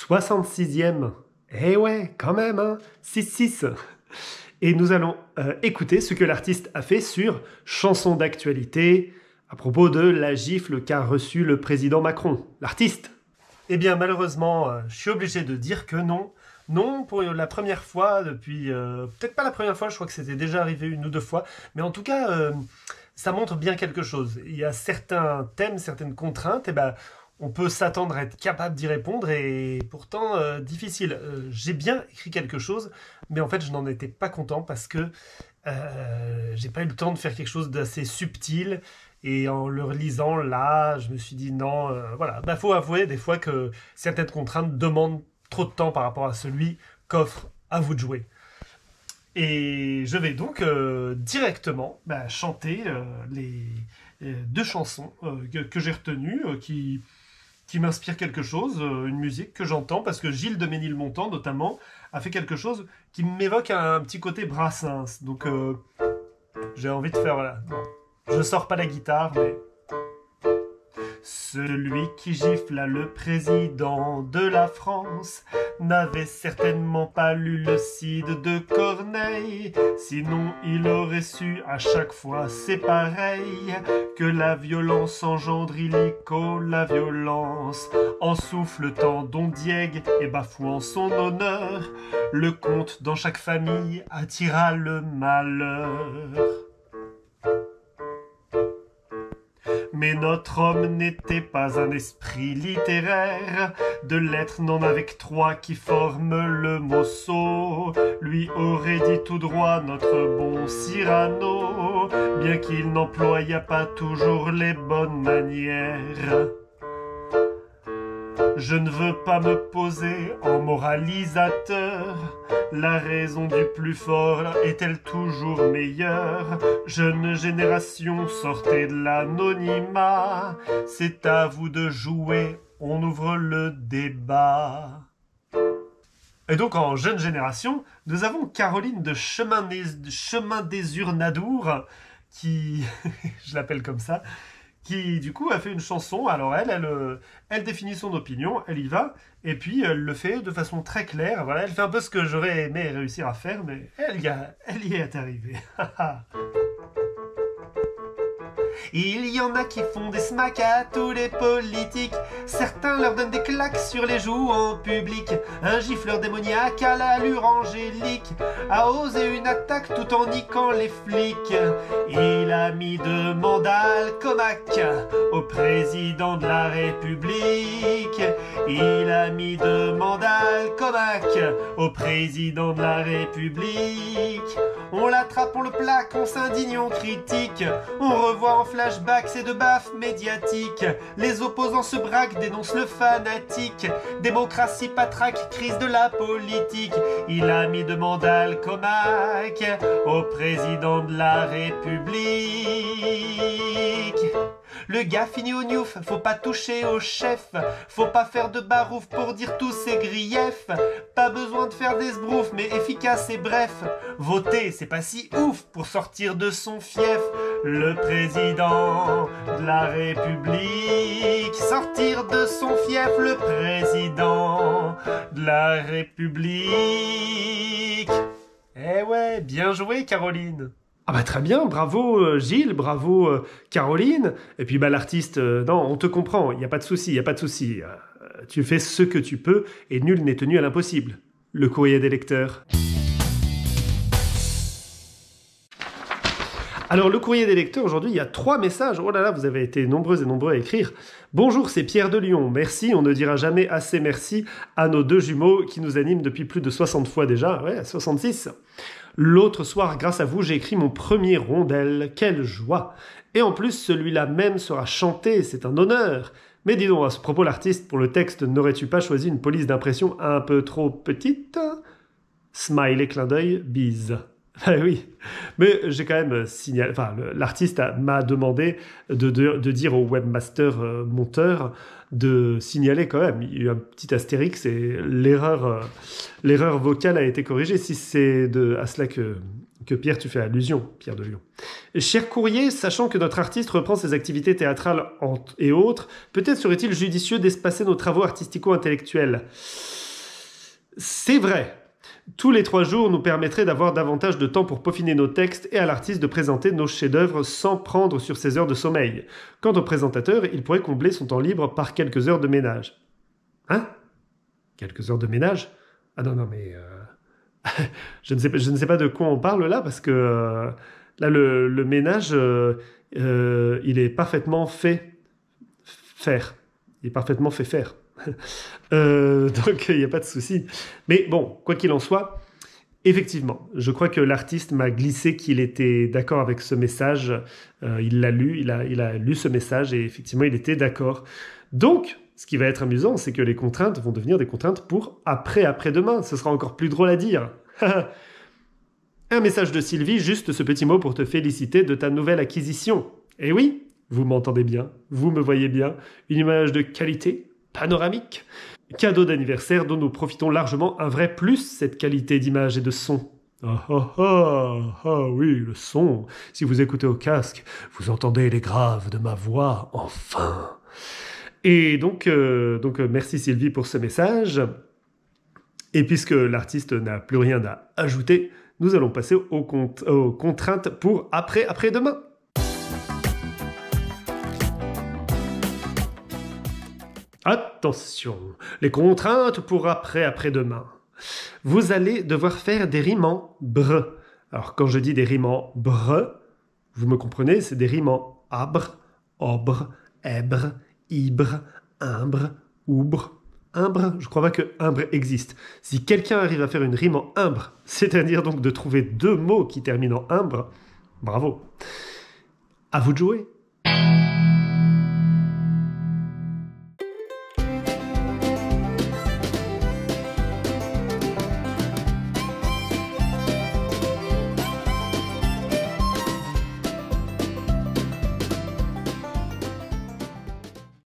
66e. Eh ouais, quand même, hein, 6-6. Et nous allons écouter ce que l'artiste a fait sur Chanson d'actualité à propos de la gifle qu'a reçue le président Macron. L'artiste. Eh bien, malheureusement, je suis obligé de dire que non. Non, pour la première fois depuis... peut-être pas la première fois, je crois que c'était déjà arrivé une ou deux fois. Mais en tout cas, ça montre bien quelque chose. Il y a certains thèmes, certaines contraintes, et ben, on peut s'attendre à être capable d'y répondre, et pourtant, difficile. J'ai bien écrit quelque chose, mais en fait, je n'en étais pas content parce que j'ai pas eu le temps de faire quelque chose d'assez subtil. Et en le relisant là, je me suis dit non, voilà. Bah, faut avouer des fois que certaines contraintes demandent trop de temps par rapport à celui qu'offre à vous de jouer. Et je vais donc directement chanter les deux chansons que j'ai retenues, qui m'inspirent quelque chose, une musique que j'entends, parce que Gilles de Ménilmontant, notamment, a fait quelque chose qui m'évoque un petit côté Brassens. Donc j'ai envie de faire, voilà. Bon, je sors pas la guitare, mais... Celui qui gifla le président de la France n'avait certainement pas lu le Cide de Corneille, sinon il aurait su à chaque fois, c'est pareil, que la violence engendre illico la violence. En souffletant Don Diègue et bafouant son honneur, le comte dans chaque famille attira le malheur. Mais notre homme n'était pas un esprit littéraire, de lettres n'en avait que trois qui forment le mot sot. Lui aurait dit tout droit notre bon Cyrano, bien qu'il n'employât pas toujours les bonnes manières. Je ne veux pas me poser en moralisateur, la raison du plus fort est-elle toujours meilleure? Jeune génération, sortez de l'anonymat, c'est à vous de jouer, on ouvre le débat. Et donc en jeune génération, nous avons Caroline de Chemin des Urnadours, qui, je l'appelle comme ça, qui du coup a fait une chanson. Alors elle définit son opinion, elle y va, et puis elle le fait de façon très claire. Voilà, elle fait un peu ce que j'aurais aimé réussir à faire, mais elle y est arrivée. Il y en a qui font des smacks à tous les politiques, certains leur donnent des claques sur les joues en public. Un gifleur démoniaque à l'allure angélique a osé une attaque tout en niquant les flics. Il a mis de mandal Comac au président de la République. Il a mis de mandal Comac au président de la République. On l'attrape, on le plaque, on s'indigne, on critique, on revoit en flashback ces deux baffes médiatiques. Les opposants se braquent, dénoncent le fanatique. Démocratie patraque, crise de la politique. Il a mis de mandal Comac au président de la République. Le gars finit au gnouf, faut pas toucher au chef, faut pas faire de barouf pour dire tous ses griefs. Pas besoin de faire des sbroufs, mais efficace et bref. Voter, c'est pas si ouf pour sortir de son fief. Le président de la République, sortir de son fief. Le président de la République. Eh ouais, bien joué Caroline. Ah bah très bien, bravo Gilles, bravo Caroline. Et puis bah l'artiste, non, on te comprend, il n'y a pas de souci, il n'y a pas de souci. Tu fais ce que tu peux et nul n'est tenu à l'impossible. Le courrier des lecteurs. Alors le courrier des lecteurs, aujourd'hui, il y a 3 messages. Oh là là, vous avez été nombreux et nombreux à écrire. Bonjour, c'est Pierre de Lyon. Merci, on ne dira jamais assez merci à nos deux jumeaux qui nous animent depuis plus de 60 fois déjà. Ouais, 66. L'autre soir, grâce à vous, j'ai écrit mon premier rondel. Quelle joie! Et en plus, celui-là même sera chanté, c'est un honneur. Mais dis donc, à ce propos, l'artiste, pour le texte, n'aurais-tu pas choisi une police d'impression un peu trop petite? Smiley, clin d'œil, bise. Ben oui, mais j'ai quand même signalé, enfin l'artiste m'a demandé de dire au webmaster monteur de signaler quand même. Il y a eu un petit astérix et l'erreur vocale a été corrigée, si c'est à cela que Pierre, tu fais allusion, Pierre de Lyon. Cher courrier, sachant que notre artiste reprend ses activités théâtrales et autres, peut-être serait-il judicieux d'espacer nos travaux artistico-intellectuels. C'est vrai. Tous les 3 jours nous permettraient d'avoir davantage de temps pour peaufiner nos textes et à l'artiste de présenter nos chefs-d'œuvre sans prendre sur ses heures de sommeil. Quant au présentateur, il pourrait combler son temps libre par quelques heures de ménage. Hein? Quelques heures de ménage? Ah non, mais... je ne sais pas de quoi on parle là, parce que là, le ménage, il est parfaitement fait faire. Il est parfaitement fait faire. Donc, il n'y a pas de souci. Mais bon, quoi qu'il en soit, effectivement, je crois que l'artiste m'a glissé qu'il était d'accord avec ce message. Il l'a lu, il a lu ce message et effectivement, il était d'accord. Donc, ce qui va être amusant, c'est que les contraintes vont devenir des contraintes pour après-demain. Ce sera encore plus drôle à dire. Un message de Sylvie, juste ce petit mot pour te féliciter de ta nouvelle acquisition. Eh oui, vous m'entendez bien, vous me voyez bien, une image de qualité, panoramique. Cadeau d'anniversaire dont nous profitons largement, un vrai plus, cette qualité d'image et de son. Ah oui, le son. Si vous écoutez au casque, vous entendez les graves de ma voix, enfin. Et donc merci Sylvie pour ce message. Et puisque l'artiste n'a plus rien à ajouter, nous allons passer aux contraintes pour après-demain. Attention, les contraintes pour après-demain. Vous allez devoir faire des rimes en bre. Alors quand je dis des rimes en bre, vous me comprenez, c'est des rimes en abre, obre, èbre, ibre, imbre, oubre. Imbre, je crois pas que imbre existe. Si quelqu'un arrive à faire une rime en imbre, c'est-à-dire donc de trouver 2 mots qui terminent en imbre, bravo. À vous de jouer.